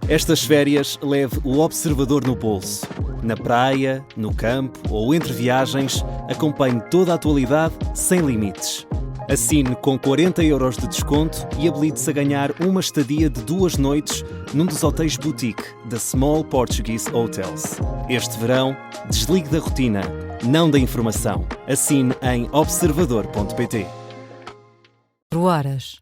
Estas férias leve o observador no bolso. Na praia, no campo ou entre viagens, acompanhe toda a atualidade sem limites. Assine com 40€ de desconto e habilite-se a ganhar uma estadia de 2 noites num dos hotéis boutique da Small Portuguese Hotels. Este verão, desligue da rotina, não da informação. Assine em observador.pt. Horas.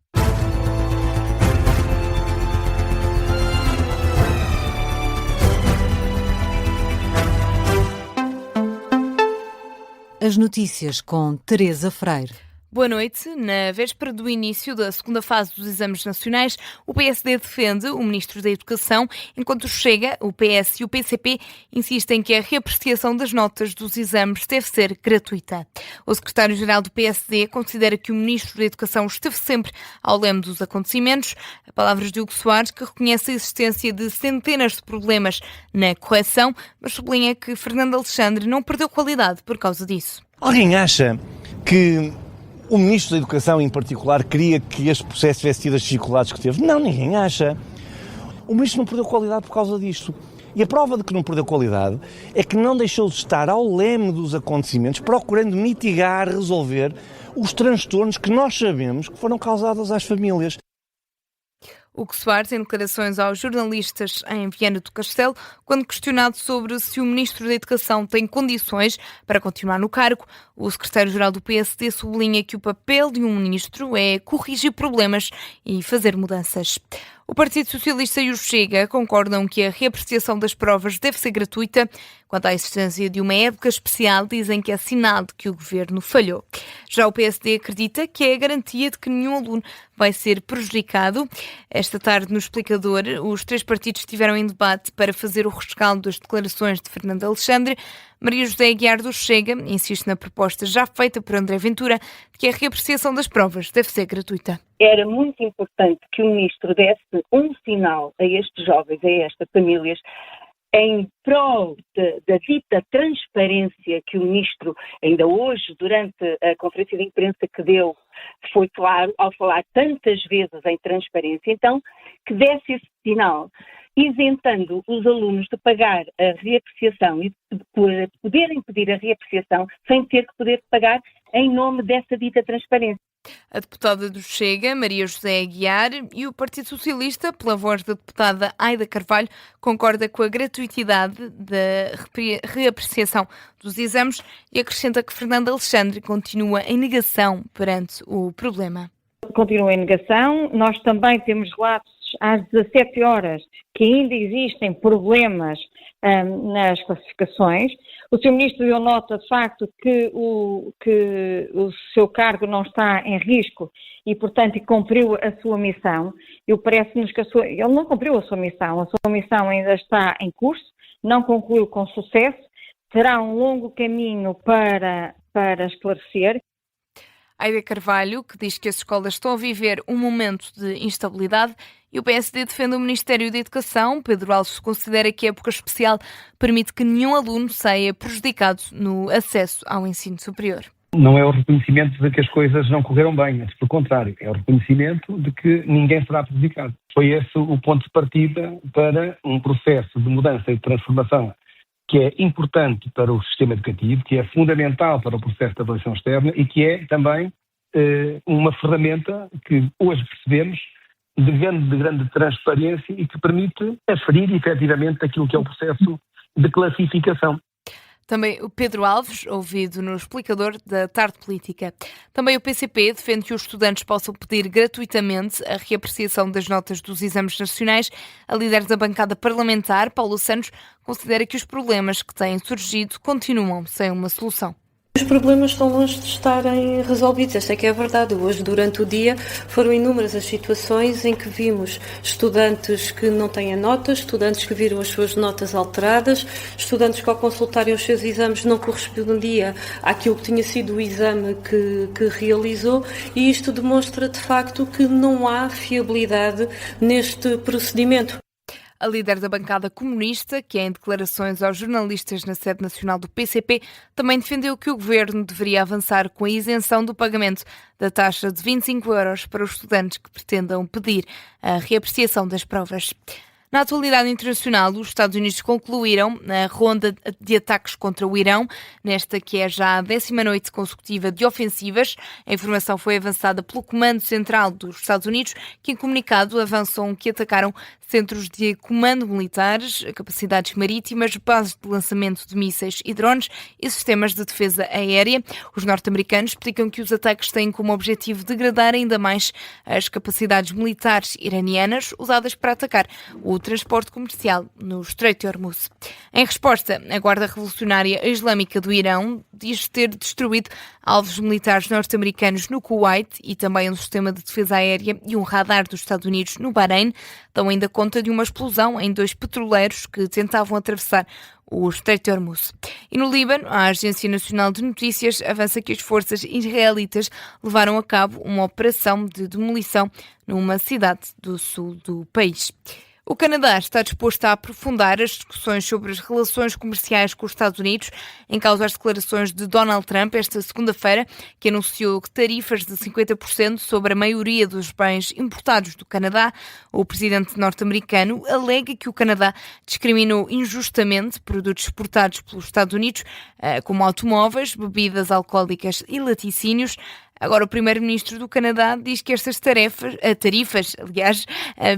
As notícias com Teresa Freire. Boa noite. Na véspera do início da segunda fase dos exames nacionais, o PSD defende o Ministro da Educação, enquanto o Chega, o PS e o PCP insistem que a reapreciação das notas dos exames deve ser gratuita. O secretário-geral do PSD considera que o Ministro da Educação esteve sempre ao leme dos acontecimentos. Palavras de Hugo Soares, que reconhece a existência de centenas de problemas na correção, mas sublinha que Fernando Alexandre não perdeu qualidade por causa disso. Alguém acha que o Ministro da Educação, em particular, queria que este processo tivesse tido as dificuldades que teve? Não, ninguém acha. O Ministro não perdeu qualidade por causa disto. E a prova de que não perdeu qualidade é que não deixou de estar ao leme dos acontecimentos, procurando mitigar, resolver os transtornos que nós sabemos que foram causados às famílias. Hugo Soares, em declarações aos jornalistas em Viana do Castelo, quando questionado sobre se o Ministro da Educação tem condições para continuar no cargo, o secretário-geral do PSD sublinha que o papel de um ministro é corrigir problemas e fazer mudanças. O Partido Socialista e o Chega concordam que a reapreciação das provas deve ser gratuita. Quanto à existência de uma época especial, dizem que é sinal de que o governo falhou. Já o PSD acredita que é a garantia de que nenhum aluno vai ser prejudicado. Esta tarde, no Explicador, os 3 partidos estiveram em debate para fazer o rescaldo das declarações de Fernando Alexandre. Maria José Aguiar do Chega insiste na proposta já feita por André Ventura de que a reapreciação das provas deve ser gratuita. Era muito importante que o Ministro desse um sinal a estes jovens, a estas famílias, em prol da dita transparência que o Ministro, ainda hoje, durante a conferência de imprensa que deu, foi claro, ao falar tantas vezes em transparência, então, que desse esse sinal, isentando os alunos de pagar a reapreciação e de poderem pedir a reapreciação sem ter que poder pagar em nome dessa dita transparência. A deputada do Chega, Maria José Aguiar, e o Partido Socialista, pela voz da deputada Aida Carvalho, concorda com a gratuitidade da reapreciação dos exames e acrescenta que Fernando Alexandre continua em negação perante o problema. Continua em negação. Nós também temos relatos às 17 horas que ainda existem problemas nas classificações. O Sr. Ministro deu nota de facto que o seu cargo não está em risco e, portanto, cumpriu a sua missão. Parece-nos que ele não cumpriu a sua missão ainda está em curso, não concluiu com sucesso, terá um longo caminho para esclarecer. Aida Carvalho, que diz que as escolas estão a viver um momento de instabilidade, e o PSD defende o Ministério da Educação. Pedro Alves considera que a época especial permite que nenhum aluno saia prejudicado no acesso ao ensino superior. Não é o reconhecimento de que as coisas não correram bem, mas pelo contrário, é o reconhecimento de que ninguém será prejudicado. Foi esse o ponto de partida para um processo de mudança e de transformação que é importante para o sistema educativo, que é fundamental para o processo de avaliação externa e que é também uma ferramenta que hoje percebemos de grande transparência e que permite aferir efetivamente aquilo que é o processo de classificação. Também o Pedro Alves, ouvido no Explicador da Tarde Política. Também o PCP defende que os estudantes possam pedir gratuitamente a reapreciação das notas dos exames nacionais. A líder da bancada parlamentar, Paulo Santos, considera que os problemas que têm surgido continuam sem uma solução. Os problemas estão longe de estarem resolvidos, esta é que é a verdade. Hoje, durante o dia, foram inúmeras as situações em que vimos estudantes que não têm notas, estudantes que viram as suas notas alteradas, estudantes que ao consultarem os seus exames não correspondia àquilo que tinha sido o exame que realizou, e isto demonstra de facto que não há fiabilidade neste procedimento. A líder da bancada comunista, que em declarações aos jornalistas na sede nacional do PCP, também defendeu que o governo deveria avançar com a isenção do pagamento da taxa de 25 € para os estudantes que pretendam pedir a reapreciação das provas. Na atualidade internacional, os Estados Unidos concluíram a ronda de ataques contra o Irão, nesta que é já a 10ª noite consecutiva de ofensivas. A informação foi avançada pelo Comando Central dos Estados Unidos, que em comunicado avançam que atacaram centros de comando militares, capacidades marítimas, bases de lançamento de mísseis e drones e sistemas de defesa aérea. Os norte-americanos explicam que os ataques têm como objetivo degradar ainda mais as capacidades militares iranianas usadas para atacar o transporte comercial no Estreito de Hormuz. Em resposta, a Guarda Revolucionária Islâmica do Irão diz ter destruído alvos militares norte-americanos no Kuwait e também um sistema de defesa aérea e um radar dos Estados Unidos no Bahrein. Dão ainda conta de uma explosão em 2 petroleiros que tentavam atravessar o Estreito de Hormuz. E no Líbano, a Agência Nacional de Notícias avança que as forças israelitas levaram a cabo uma operação de demolição numa cidade do sul do país. O Canadá está disposto a aprofundar as discussões sobre as relações comerciais com os Estados Unidos, em causa as declarações de Donald Trump esta segunda-feira, que anunciou que tarifas de 50% sobre a maioria dos bens importados do Canadá. O presidente norte-americano alega que o Canadá discriminou injustamente produtos exportados pelos Estados Unidos, como automóveis, bebidas alcoólicas e laticínios. Agora, o primeiro-ministro do Canadá diz que estas tarifas,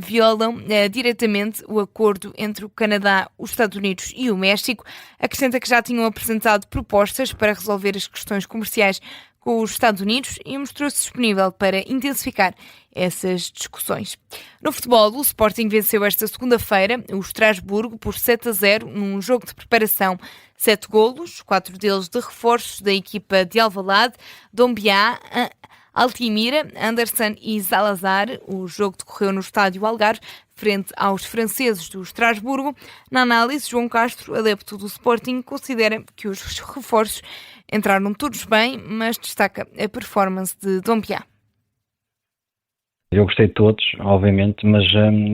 violam diretamente o acordo entre o Canadá, os Estados Unidos e o México. Acrescenta que já tinham apresentado propostas para resolver as questões comerciais com os Estados Unidos e mostrou-se disponível para intensificar essas discussões. No futebol, o Sporting venceu esta segunda-feira o Estrasburgo por 7-0 num jogo de preparação. 7 golos, 4 deles de reforços da equipa de Alvalade, Dombiá, Altimira, Anderson e Salazar. O jogo decorreu no estádio Algarve, frente aos franceses do Estrasburgo. Na análise, João Castro, adepto do Sporting, considera que os reforços entraram todos bem, mas destaca a performance de Dombiá. Eu gostei de todos, obviamente, mas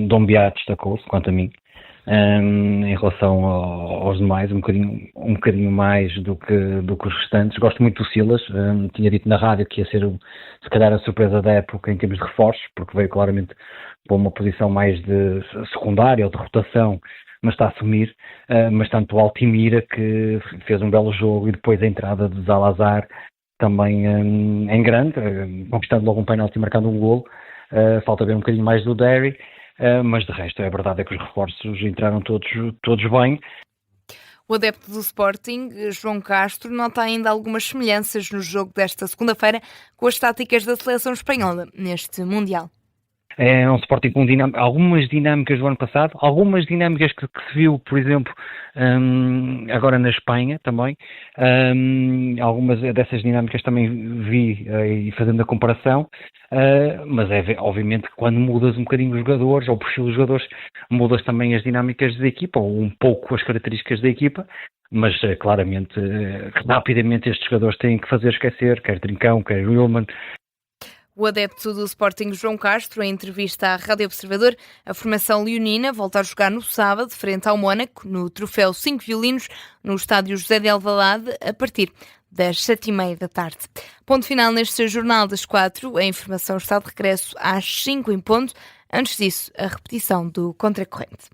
Dombiá destacou-se, quanto a mim, em relação aos demais, um bocadinho mais do que os restantes. Gosto muito do Silas, tinha dito na rádio que ia ser, se calhar, a surpresa da época em termos de reforços, porque veio claramente para uma posição mais de secundária ou de rotação, mas está a assumir, mas tanto o Altimira, que fez um belo jogo, e depois a entrada de Salazar, também em grande, conquistando logo um penalti e marcando um golo. Falta ver um bocadinho mais do Derry, mas de resto a verdade é que os reforços entraram todos bem. O adepto do Sporting, João Castro, nota ainda algumas semelhanças no jogo desta segunda-feira com as táticas da seleção espanhola neste Mundial. É um Sporting com algumas dinâmicas do ano passado, algumas dinâmicas que se viu, por exemplo, agora na Espanha também. Algumas dessas dinâmicas também vi e fazendo a comparação, mas é obviamente que quando mudas um bocadinho os jogadores, ou o perfil dos jogadores, mudas também as dinâmicas da equipa, ou um pouco as características da equipa. Mas claramente, rapidamente estes jogadores têm que fazer esquecer, quer Trincão, quer Willman. O adepto do Sporting, João Castro, em entrevista à Rádio Observador, a formação leonina volta a jogar no sábado, frente ao Mónaco, no troféu 5 violinos, no estádio José de Alvalade, a partir das 7h30 da tarde. Ponto final neste Jornal das 4. A informação está de regresso às 5 em ponto. Antes disso, a repetição do Contracorrente.